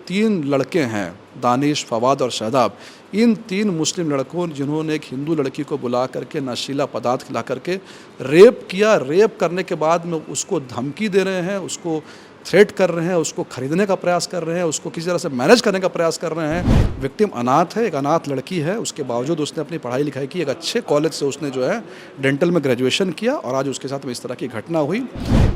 तीन लड़के हैं, दानिश, फवाद और शादाब, इन तीन मुस्लिम लड़कों जिन्होंने एक हिंदू लड़की को बुला करके नशीला पदार्थ खिला करके रेप किया, रेप करने के बाद में उसको धमकी दे रहे हैं, उसको थ्रेट कर रहे हैं, उसको खरीदने का प्रयास कर रहे हैं, उसको किसी तरह से मैनेज करने का प्रयास कर रहे हैं। विक्टिम अनाथ है, एक अनाथ लड़की है, उसके बावजूद उसने अपनी पढ़ाई लिखाई की, एक अच्छे कॉलेज से उसने जो है डेंटल में ग्रेजुएशन किया और आज उसके साथ में इस तरह की घटना हुई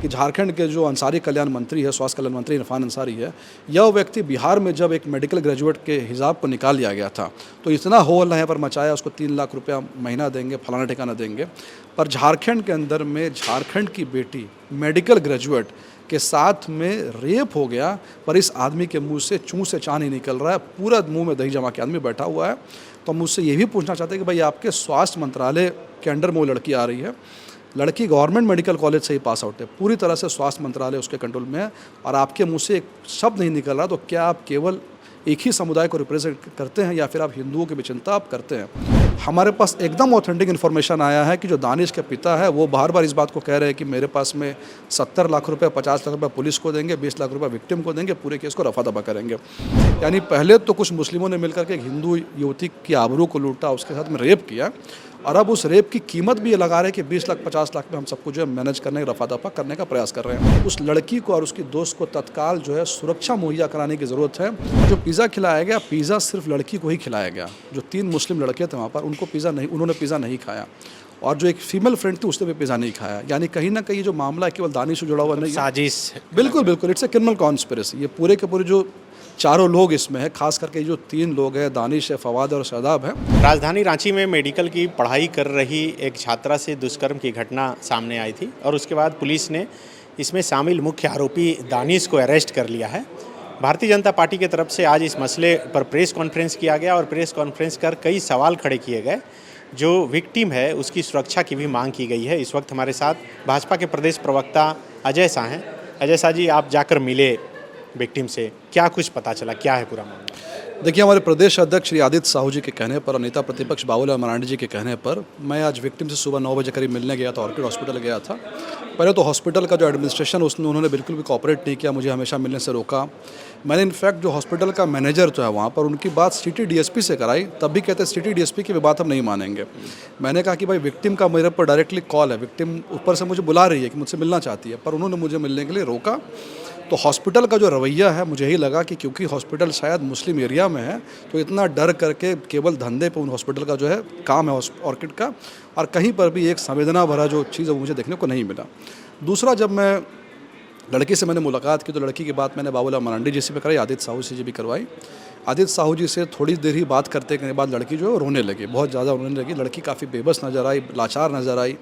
कि झारखंड के जो अंसारी कल्याण मंत्री है, स्वास्थ्य कल्याण मंत्री इरफान अंसारी है, यह व्यक्ति बिहार में जब एक मेडिकल ग्रेजुएट के हिसाब को निकाल लिया गया था तो इतना होल यहाँ पर मचाया, उसको 3 लाख रुपया महीना देंगे, फलाना ठिकाना देंगे। पर झारखंड के अंदर में झारखंड की बेटी मेडिकल ग्रेजुएट के साथ में रेप हो गया, पर इस आदमी के मुंह से चूं से चाँ नहीं निकल रहा है, पूरा मुंह में दही जमा के आदमी बैठा हुआ है। तो हम मुझसे ये भी पूछना चाहते हैं कि भाई आपके स्वास्थ्य मंत्रालय के अंडर में वो लड़की आ रही है, लड़की गवर्नमेंट मेडिकल कॉलेज से ही पास आउट है, पूरी तरह से स्वास्थ्य मंत्रालय उसके कंट्रोल में है और आपके मुंह से एक शब्द नहीं निकल रहा, तो क्या आप केवल एक ही समुदाय को रिप्रेजेंट करते हैं या फिर आप हिंदुओं की भी चिंता आप करते हैं? हमारे पास एकदम ऑथेंटिक इन्फॉर्मेशन आया है कि जो दानिश के पिता है वो बार बार इस बात को कह रहे हैं कि मेरे पास में 70 लाख रुपए, 50 लाख रुपए पुलिस को देंगे, 20 लाख रुपए विक्टिम को देंगे, पूरे केस को रफा दफा करेंगे। यानी पहले तो कुछ मुस्लिमों ने मिलकर के एक हिंदू युवती की आबरू को लूटा, उसके साथ में रेप किया और अब उस रेप की कीमत भी ये लगा रहे हैं कि 20 लाख 50 लाख में हम सबको जो है मैनेज करने, रफा दफा करने का प्रयास कर रहे हैं। उस लड़की को और उसकी दोस्त को तत्काल जो है सुरक्षा मुहैया कराने की ज़रूरत है। जो पिज़्ज़ा खिलाया गया, पिज़्ज़ा सिर्फ लड़की को ही खिलाया गया। जो 3 मुस्लिम लड़के थे वहाँ पर उनको पिज़्ज़ा नहीं, उन्होंने पिज़्ज़ा नहीं खाया और जो एक फीमेल फ्रेंड थी उसने भी पिज़्ज़ा नहीं खाया। यानी कहीं ना कहीं जो मामला है केवल दानिश से जुड़ा हुआ नहीं, साजिश। बिल्कुल बिल्कुल, इट्स ए क्रिमिनल कॉन्स्पिरेसी। ये पूरे के पूरे जो चारों लोग इसमें है, खास करके जो 3 लोग हैं, दानिश है, फवाद और शादाब है। राजधानी रांची में मेडिकल की पढ़ाई कर रही एक छात्रा से दुष्कर्म की घटना सामने आई थी और उसके बाद पुलिस ने इसमें शामिल मुख्य आरोपी दानिश को अरेस्ट कर लिया है। भारतीय जनता पार्टी की तरफ से आज इस मसले पर प्रेस कॉन्फ्रेंस किया गया और प्रेस कॉन्फ्रेंस कर कई सवाल खड़े किए गए। जो विक्टिम है उसकी सुरक्षा की भी मांग की गई है। इस वक्त हमारे साथ भाजपा के प्रदेश प्रवक्ता अजय शाह हैं। अजय शाह जी, आप जाकर मिले विक्टिम से, क्या कुछ पता चला, क्या है पूरा मामला? देखिए, हमारे प्रदेश अध्यक्ष श्री आदित्य साहू जी के कहने पर और नेता प्रतिपक्ष बाबूलाल मरांडी जी के कहने पर मैं आज विक्टिम से सुबह 9 बजे करीब मिलने गया था, ऑर्किड हॉस्पिटल गया था। पहले तो हॉस्पिटल का जो एडमिनिस्ट्रेशन उन्होंने बिल्कुल भी कोऑपरेट नहीं किया, मुझे हमेशा मिलने से रोका। मैंने इनफैक्ट जो हॉस्पिटल का मैनेजर जो है वहाँ पर उनकी बात सिटी डीएसपी से कराई, तब भी कहते सिटी डीएसपी की भी बात हम नहीं मानेंगे। मैंने कहा कि भाई विक्टिम का मेरे पर डायरेक्टली कॉल है, विक्टिम ऊपर से मुझे बुला रही है कि मुझसे मिलना चाहती है, पर उन्होंने मुझे मिलने के लिए रोका। तो हॉस्पिटल का जो रवैया है, मुझे यही लगा कि क्योंकि हॉस्पिटल शायद मुस्लिम एरिया में है तो इतना डर करके केवल धंधे पे उन हॉस्पिटल का जो है काम है ऑर्किड का, और कहीं पर भी एक संवेदना भरा जो चीज़ है वो मुझे देखने को नहीं मिला। दूसरा, जब मैं लड़की से मैंने मुलाकात की तो लड़की की बात मैंने बाबूलाल मरांडी जी से भी कराई, आदित्य साहू जी भी करवाई। आदित्य साहू जी से थोड़ी देर ही बात करने के बाद लड़की जो है रोने लगी, बहुत ज़्यादा रोने लगी। लड़की काफ़ी बेबस नज़र आई, लाचार नज़र आई।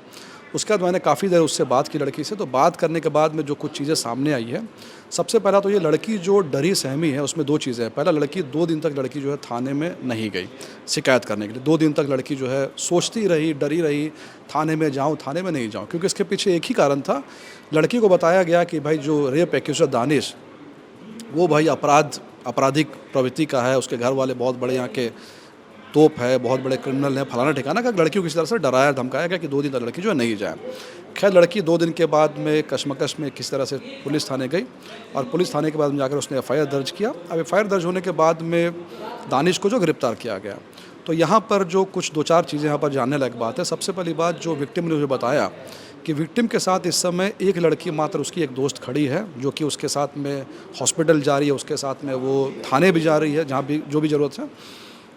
उसके बाद मैंने काफ़ी देर उससे बात की लड़की से। तो बात करने के बाद में जो कुछ चीज़ें सामने आई है, सबसे पहला तो ये लड़की जो डरी सहमी है उसमें 2 चीज़ें हैं। पहला, लड़की 2 दिन तक लड़की जो है थाने में नहीं गई शिकायत करने के लिए। 2 दिन तक लड़की जो है सोचती रही, डरी रही, थाने में जाऊँ, थाने में नहीं जाऊँ, क्योंकि इसके पीछे एक ही कारण था। लड़की को बताया गया कि भाई जो रेप एक्यूज़र दानिश, वो भाई आपराधिक प्रवृत्ति का है, उसके घर वाले बहुत बड़े यहाँ के तोप है, बहुत बड़े क्रिमिनल हैं, फलाना ठिकाना का। लड़की को किसी तरह से डराया धमकाया गया कि 2 दिन तक लड़की जो है नहीं जाए। खैर, लड़की 2 दिन के बाद में कशमकश में किस तरह से पुलिस थाने गई और पुलिस थाने के बाद में जाकर उसने एफआईआर दर्ज किया। अब एफआईआर दर्ज होने के बाद में दानिश को जो गिरफ्तार किया गया। तो यहाँ पर जो कुछ 2-4 चीज़ें यहाँ पर जानने लायक बात है। सबसे पहली बात, जो विक्टिम ने मुझे बताया कि विक्टिम के साथ इस समय एक लड़की मात्र उसकी एक दोस्त खड़ी है, जो कि उसके साथ में हॉस्पिटल जा रही है, उसके साथ में वो थाने भी जा रही है जहाँ भी जो भी ज़रूरत है।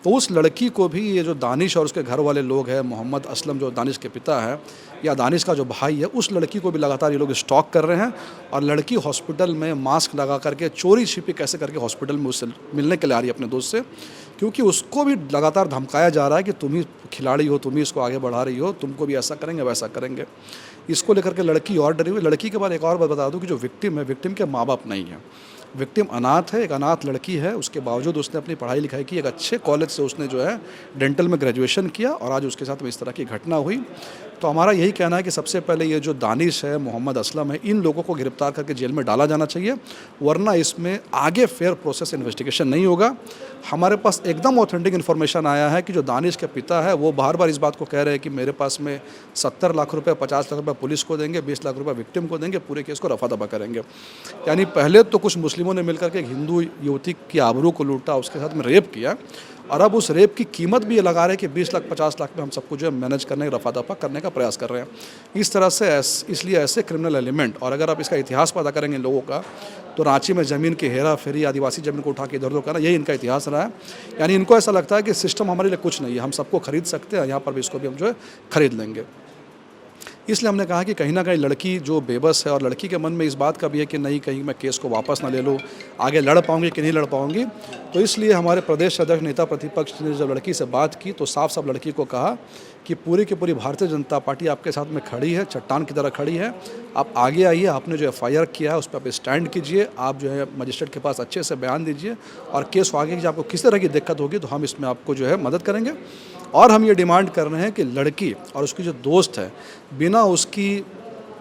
तो उस लड़की को भी ये जो दानिश और उसके घर वाले लोग हैं, मोहम्मद असलम जो दानिश के पिता है या दानिश का जो भाई है, उस लड़की को भी लगातार ये लोग स्टॉक कर रहे हैं और लड़की हॉस्पिटल में मास्क लगा करके चोरी छिपी कैसे करके हॉस्पिटल में उससे मिलने के लिए आ रही है अपने दोस्त से, क्योंकि उसको भी लगातार धमकाया जा रहा है कि तुम ही खिलाड़ी हो, तुम ही इसको आगे बढ़ा रही हो, तुमको भी ऐसा करेंगे वैसा करेंगे। इसको लेकर के लड़की और डरी हुई। लड़की के बाद एक और बात बता दूं कि जो विक्टिम है, विक्टिम के माँ बाप नहीं है, विक्टिम अनाथ है, एक अनाथ लड़की है। उसके बावजूद उसने अपनी पढ़ाई लिखाई की, एक अच्छे कॉलेज से उसने जो है डेंटल में ग्रेजुएशन किया और आज उसके साथ में इस तरह की घटना हुई। तो हमारा यही कहना है कि सबसे पहले ये जो दानिश है, मोहम्मद असलम है, इन लोगों को गिरफ्तार करके जेल में डाला जाना चाहिए, वरना इसमें आगे फेयर प्रोसेस इन्वेस्टिगेशन नहीं होगा। हमारे पास एकदम ऑथेंटिक इन्फॉर्मेशन आया है कि जो दानिश के पिता है वो बार बार इस बात को कह रहे हैं कि मेरे पास में 70 लाख रुपए, 50 लाख रुपए पुलिस को देंगे, 20 लाख रुपए विक्टिम को देंगे, पूरे केस को रफा दफा करेंगे। यानी पहले तो कुछ मुस्लिमों ने मिलकर के एक हिंदू युवती की आबरू को लूटा, उसके साथ में रेप किया, और अब उस रेप की कीमत भी ये लगा रहे हैं कि 20 लाख 50 लाख में हम सबको जो है मैनेज करने, रफा दफा करने का प्रयास कर रहे हैं। इस तरह से इसलिए ऐसे क्रिमिनल एलिमेंट, और अगर आप इसका इतिहास पता करेंगे इन लोगों का, तो रांची में ज़मीन की हेरा फेरी, आदिवासी ज़मीन को उठा के इधर उधर करना, यही इनका इतिहास रहा है। यानी इनको ऐसा लगता है कि सिस्टम हमारे लिए कुछ नहीं है, हम सबको खरीद सकते हैं, यहाँ पर भी इसको भी हम जो है खरीद लेंगे। इसलिए हमने कहा कि कहीं ना कहीं लड़की जो बेबस है, और लड़की के मन में इस बात का भी है कि नहीं कहीं मैं केस को वापस ना ले लूँ, आगे लड़ पाऊंगी कि नहीं लड़ पाऊंगी। तो इसलिए हमारे प्रदेश अध्यक्ष नेता प्रतिपक्ष ने जब लड़की से बात की तो साफ साफ लड़की को कहा कि पूरी की पूरी भारतीय जनता पार्टी आपके साथ में खड़ी है, चट्टान की तरह खड़ी है। आप आगे आइए, आपने जो FIR किया है उस पर आप स्टैंड कीजिए, आप जो है मजिस्ट्रेट के पास अच्छे से बयान दीजिए, और केस को आगे की आपको किस तरह की दिक्कत होगी तो हम इसमें आपको जो है मदद करेंगे। और हम ये डिमांड कर रहे हैं कि लड़की और उसकी जो दोस्त है, बिना उसकी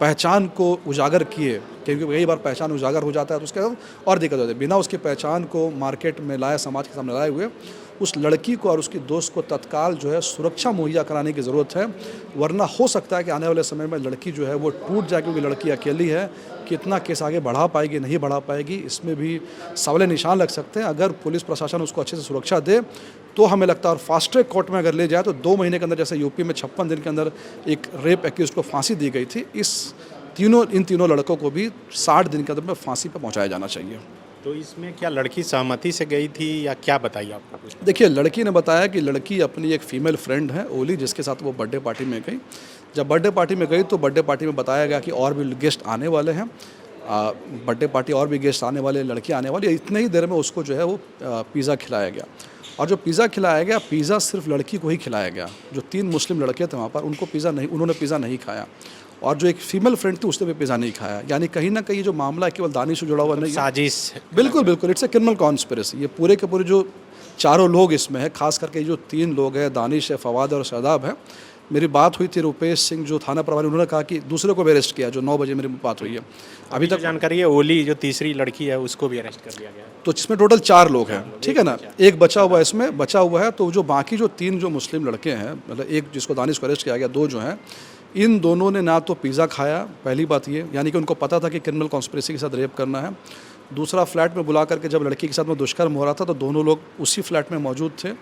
पहचान को उजागर किए, क्योंकि कई बार पहचान उजागर हो जाता है तो उसके बाद और दिक्कत होती है, बिना उसकी पहचान को मार्केट में लाए, समाज के सामने लाए हुए उस लड़की को और उसकी दोस्त को तत्काल जो है सुरक्षा मुहैया कराने की ज़रूरत है। वरना हो सकता है कि आने वाले समय में लड़की जो है वो टूट जाए, क्योंकि लड़की अकेली है, कितना केस आगे बढ़ा पाएगी, नहीं बढ़ा पाएगी, इसमें भी सवाल निशान लग सकते हैं। अगर पुलिस प्रशासन उसको अच्छे से सुरक्षा दे तो हमें लगता है, और फास्ट ट्रैक कोर्ट में अगर ले जाए तो 2 महीने के अंदर, जैसे यूपी में 56 दिन के अंदर एक रेप एक्यूज को फांसी दी गई थी, इन तीनों लड़कों को भी 60 दिन के अंदर में फांसी पर पहुंचाया जाना चाहिए। तो इसमें क्या लड़की सहमति से गई थी या क्या बताइए आपको? देखिए, लड़की ने बताया कि लड़की अपनी एक फ़ीमेल फ्रेंड है ओली, जिसके साथ वो बर्थडे पार्टी में गई। जब बर्थडे पार्टी में गई तो बर्थडे पार्टी में बताया गया कि और भी गेस्ट आने वाले हैं, बर्थडे पार्टी और भी गेस्ट आने वाले, लड़की आने वाली है। इतने ही देर में उसको जो है वो पिज़्ज़ा खिलाया गया, और जो पिज़्ज़ा खिलाया गया, पिज़्ज़ा सिर्फ लड़की को ही खिलाया गया। जो 3 मुस्लिम लड़के थे वहाँ पर, उनको उन्होंने पिज़्ज़ा नहीं खाया, और जो एक फीमेल फ्रेंड थी उसने भी पिज़्ज़ा नहीं खाया। यानी कहीं ना कहीं जो मामला है केवल दानिश से जुड़ा हुआ नहीं है, साजिश। बिल्कुल बिल्कुल, इट्स ए क्रिमिनल कॉन्स्पिरेसी। ये पूरे के पूरे जो चारों लोग इसमें है, खास करके जो 3 लोग हैं, दानिश है, फवाद और शादाब है। मेरी बात हुई थी रुपेश सिंह जो थाना प्रभारी, उन्होंने कहा कि दूसरे को भी अरेस्ट किया, जो 9 बजे मेरी बात हुई है। अभी तक जानकारी है ओली जो तीसरी लड़की है उसको भी अरेस्ट कर लिया गया है। तो इसमें टोटल 4 लोग हैं, ठीक है ना, एक बचा हुआ है, इसमें बचा हुआ है। तो जो बाकी जो 3 जो मुस्लिम लड़के हैं, मतलब एक जिसको दानिश को अरेस्ट किया गया, 2 जो हैं, इन दोनों ने ना तो पिज़्ज़ा खाया, पहली बात ये, यानी कि उनको पता था कि क्रिमिनल कॉन्स्पिरेसी के साथ रेप करना है। दूसरा, फ्लैट में बुला करके जब लड़की के साथ में दुष्कर्म हो रहा था तो दोनों लोग उसी फ्लैट में मौजूद थे।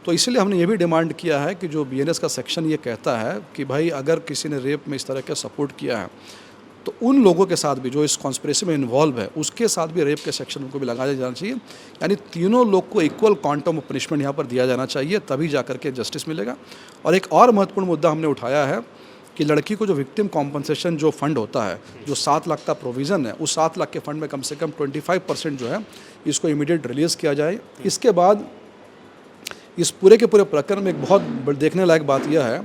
तो इसलिए हमने ये भी डिमांड किया है कि जो BNS का सेक्शन ये कहता है कि भाई अगर किसी ने रेप में इस तरह का सपोर्ट किया है तो उन लोगों के साथ भी जो इस कॉन्स्पिरेसी में इन्वॉल्व है उसके साथ भी रेप के सेक्शन उनको भी लगाया जाना चाहिए। यानी तीनों लोग को इक्वल क्वांटम ऑफ पनिशमेंट यहाँ पर दिया जाना चाहिए, तभी जा करके जस्टिस मिलेगा। और एक और महत्वपूर्ण मुद्दा हमने उठाया है कि लड़की को जो विक्टिम कॉम्पनसेशन जो फंड होता है, जो 7 लाख का प्रोविज़न है, उस 7 लाख के फंड में कम से कम 25% जो है इसको इमीडिएट रिलीज़ किया जाए। इसके बाद इस पूरे के पूरे प्रकरण में एक बहुत देखने लायक बात यह है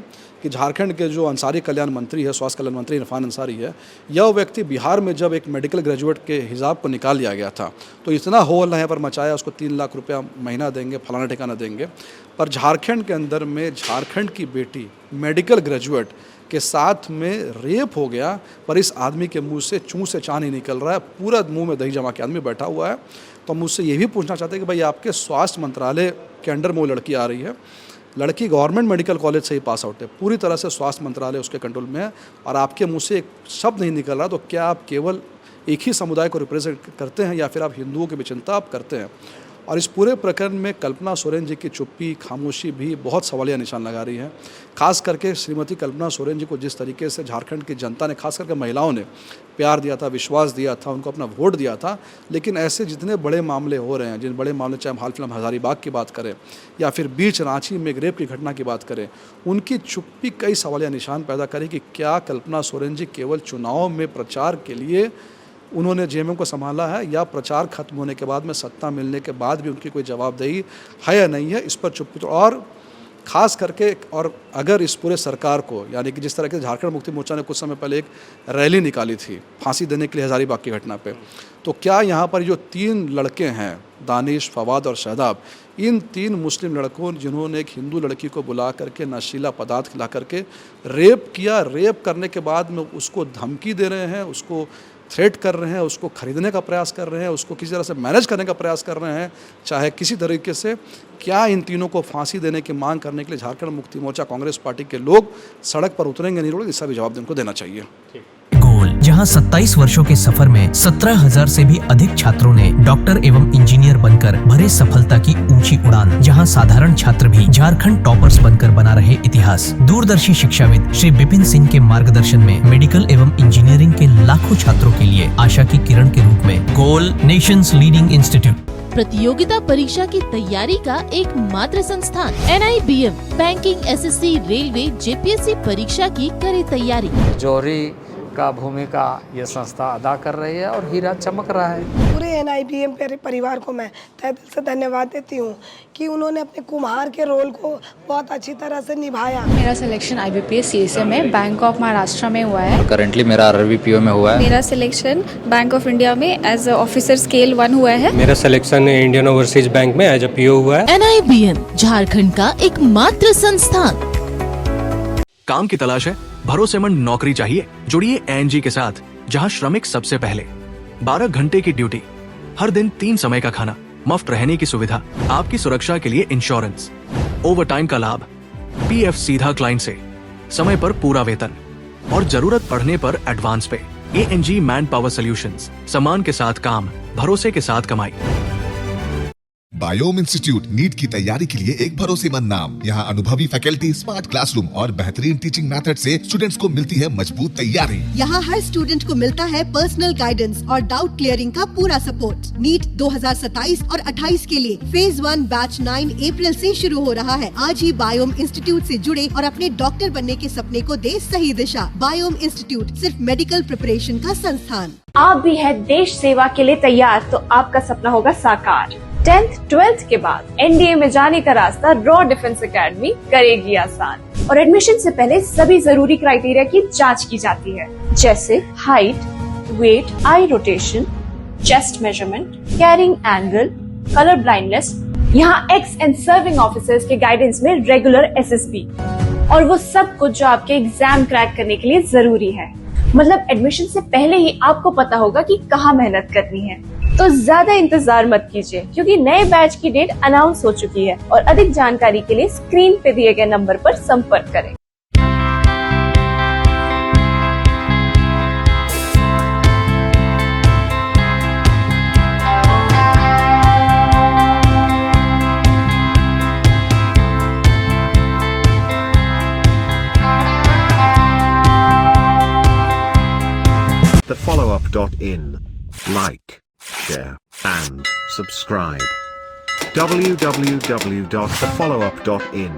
कि झारखंड के जो अंसारी कल्याण मंत्री है, स्वास्थ्य कल्याण मंत्री इरफान अंसारी है, यह व्यक्ति बिहार में जब एक मेडिकल ग्रेजुएट के हिसाब को निकाल लिया गया था तो इतना होल यहाँ पर मचाया, उसको 3 लाख रुपया महीना देंगे, फलाना ठिकाना देंगे। पर झारखंड के अंदर में झारखंड की बेटी मेडिकल ग्रेजुएट के साथ में रेप हो गया, पर इस आदमी के मुंह से चूं से चाँ नहीं निकल रहा है, पूरा मुंह में दही जमा के आदमी बैठा हुआ है। तो हम मुझसे ये भी पूछना चाहते हैं कि भाई आपके स्वास्थ्य मंत्रालय के अंडर में वो लड़की आ रही है, लड़की गवर्नमेंट मेडिकल कॉलेज से ही पास आउट है, पूरी तरह से स्वास्थ्य मंत्रालय उसके कंट्रोल में है, और आपके मुंह से एक शब्द नहीं निकल रहा, तो क्या आप केवल एक ही समुदाय को रिप्रेजेंट करते हैं या फिर आप हिंदुओं की भी चिंता आप करते हैं? और इस पूरे प्रकरण में कल्पना सोरेन जी की चुप्पी, खामोशी भी बहुत सवालिया निशान लगा रही है। खास करके श्रीमती कल्पना सोरेन जी को जिस तरीके से झारखंड की जनता ने, खास करके महिलाओं ने प्यार दिया था, विश्वास दिया था, उनको अपना वोट दिया था, लेकिन ऐसे जितने बड़े मामले हो रहे हैं, जिन बड़े मामले, चाहे हम हाल फिलहाल हज़ारीबाग की बात करें या फिर बीच रांची में एक रेप की घटना की बात करें, उनकी चुप्पी कई सवालिया निशान पैदा करे कि क्या कल्पना सोरेन जी केवल चुनाव में प्रचार के लिए उन्होंने जेएमएम को संभाला है, या प्रचार खत्म होने के बाद में, सत्ता मिलने के बाद भी उनकी कोई जवाबदेही है या नहीं है, इस पर चुप्पी। और खास करके। और अगर इस पूरे सरकार को, यानी कि जिस तरह के झारखंड मुक्ति मोर्चा ने कुछ समय पहले एक रैली निकाली थी फांसी देने के लिए हज़ारीबाग की घटना पे, तो क्या यहाँ पर जो 3 लड़के हैं, दानिश, फवाद और शहदाब, इन 3 मुस्लिम लड़कों जिन्होंने एक हिंदू लड़की को बुला करके नशीला पदार्थ खिला करके रेप किया, रेप करने के बाद में उसको धमकी दे रहे हैं, उसको थ्रेट कर रहे हैं, उसको खरीदने का प्रयास कर रहे हैं, उसको किसी तरह से मैनेज करने का प्रयास कर रहे हैं, चाहे किसी तरीके से, क्या इन तीनों को फांसी देने की मांग करने के लिए झारखंड मुक्ति मोर्चा कांग्रेस पार्टी के लोग सड़क पर उतरेंगे नहीं उतरेंगे, इसका भी जवाब उनको देना चाहिए। गोल, जहां 27 वर्षों के सफर में 17,000 से भी अधिक छात्रों ने डॉक्टर एवं इंजीनियर बनकर भरे सफलता की ऊंची उड़ान, जहां साधारण छात्र भी झारखंड टॉपर्स बनकर बना रहे इतिहास। दूरदर्शी शिक्षाविद श्री विपिन सिंह के मार्गदर्शन में मेडिकल एवं इंजीनियरिंग के लाखों छात्रों के लिए आशा की किरण के रूप में गोल, नेशंस लीडिंग इंस्टीट्यूट। प्रतियोगिता परीक्षा की तैयारी का एकमात्र संस्थान NIBM, banking, SSC, railway, JPSC परीक्षा की करे तैयारी। जौहरी का भूमिका ये संस्था अदा कर रही है और हीरा चमक रहा है। पूरे NIBM परिवार को मैं तहे दिल से धन्यवाद देती हूँ कि उन्होंने अपने कुम्हार के रोल को बहुत अच्छी तरह से निभाया। मेरा सिलेक्शन IBPS CSA में बैंक ऑफ महाराष्ट्र में हुआ है। करंटली मेरा RRBPO में हुआ है। मेरा सिलेक्शन बैंक ऑफ इंडिया में एज ऑफिसर स्केल 1 हुआ है। मेरा सिलेक्शन इंडियन ओवरसीज बैंक में एज PO हुआ है। NIBM झारखंड का एकमात्र संस्थान। काम की तलाश है, भरोसेमंद नौकरी चाहिए? जुड़िए ANG के साथ, जहां श्रमिक सबसे पहले। 12 घंटे की ड्यूटी, हर दिन 3 समय का खाना, मुफ्त रहने की सुविधा, आपकी सुरक्षा के लिए इंश्योरेंस, ओवरटाइम का लाभ, PF सीधा क्लाइंट से, समय पर पूरा वेतन और जरूरत पड़ने पर एडवांस पे। ANG मैन पावर सॉल्यूशंस, सम्मान के साथ काम, भरोसे के साथ कमाई। बायोम इंस्टीट्यूट नीट की तैयारी के लिए एक भरोसेमंद नाम। यहाँ अनुभवी फैकल्टी, स्मार्ट क्लासरूम और बेहतरीन टीचिंग मेथड से स्टूडेंट्स को मिलती है मजबूत तैयारी। यहाँ हर स्टूडेंट को मिलता है पर्सनल गाइडेंस और डाउट क्लियरिंग का पूरा सपोर्ट। नीट 2027 और 28 के लिए फेज 1 बैच 9 अप्रैल से शुरू हो रहा है। आज ही बायोम इंस्टीट्यूट से जुड़े और अपने डॉक्टर बनने के सपने को दे सही दिशा। बायोम इंस्टीट्यूट सिर्फ मेडिकल प्रिपरेशन का संस्थान। आप भी है देश सेवा के लिए तैयार, तो आपका सपना होगा साकार। 10th 12th के बाद NDA में जाने का रास्ता रॉ डिफेंस एकेडमी करेगी आसान। और एडमिशन से पहले सभी जरूरी क्राइटेरिया की जांच की जाती है, जैसे height, weight, eye rotation, chest measurement, carrying angle, colour blindness. यहाँ एक्स एंड सर्विंग ऑफिसर्स के गाइडेंस में रेगुलर SSB और वो सब कुछ जो आपके एग्जाम क्रैक करने के लिए जरूरी है। मतलब एडमिशन से पहले ही आपको पता होगा कि कहाँ मेहनत करनी है। तो ज्यादा इंतजार मत कीजिए, क्योंकि नए बैच की डेट अनाउंस हो चुकी है। और अधिक जानकारी के लिए स्क्रीन पे दिए गए नंबर पर संपर्क करें। thefollowup.in. Like, share, and subscribe. www.thefollowup.in